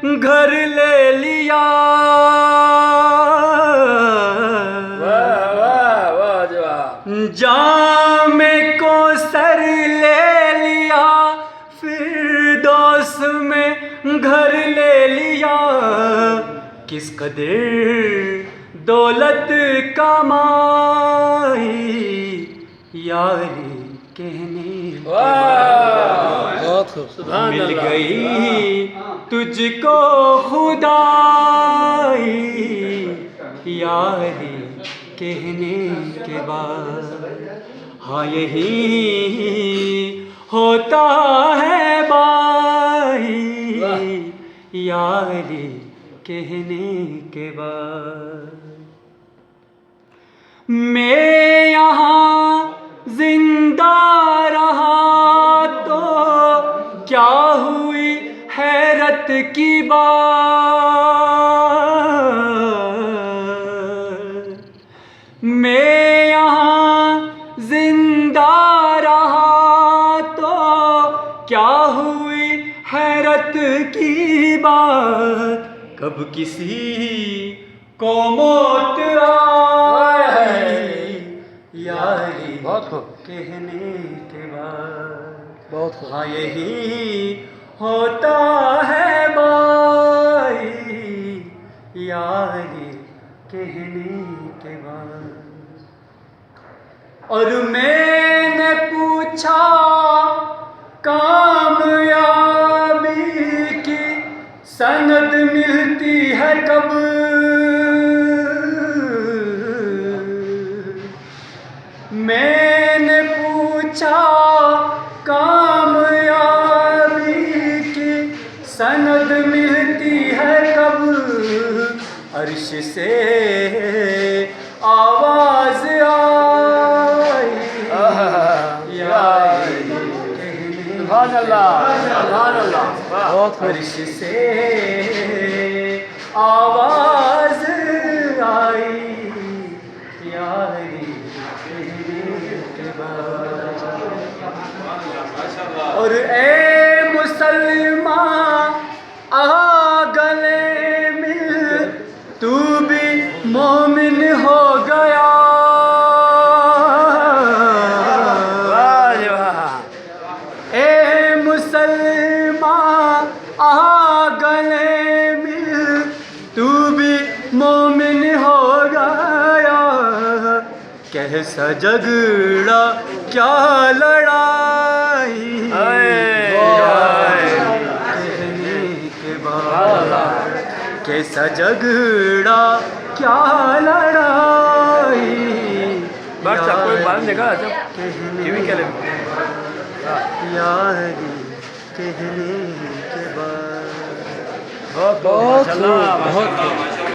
घर ले लिया। वाह वाह वाह जवाब। जामे को सर ले लिया, फिरदौस में घर ले लिया। किस कदर दौलत कमाई, यारी कहने के बाद बहुत खूब, सुभान मिल अल्लाह। गई तुझको खुदाई, यारी कहने के बाद। हाँ यही होता है भाई, यारी कहने के बाद। मैं यहाँ जिंदा रहा तो क्या हुई हैरत की बात। मैं यहाँ जिंदा रहा तो क्या हुई हैरत की बात। कब किसी को मौत आई, यारी बहुत खूब। कहने के बाद। बहुत खूब। हाँ यही होता है भाई, यारी कहने के बाद। और मैंने पूछा कामयाबी की सनद मिलती है कब। मैंने पूछा कामयाबी की सनद मिलती है कब। अर्श से आवाज आई, यारी सुभान अल्लाह, सुभान अल्लाह। बहुत खूब। अर्श से आवाज आई, यारी कहने के बाद। और ए मुसलमान आ गले मिल, तू भी मोमिन हो गया। वाह जी वाह। ए मुसलमान आ गले मिल, तू भी मोमिन हो गया। कैसा झगड़ा क्या लड़ाई, कहने के बाद। कैसा झगड़ा क्या लड़ाई, बस कोई बात देखा जब कहने टीवी के लिए। यारी कहने के बाद। बहुत बहुत खूब, बहुत खूब।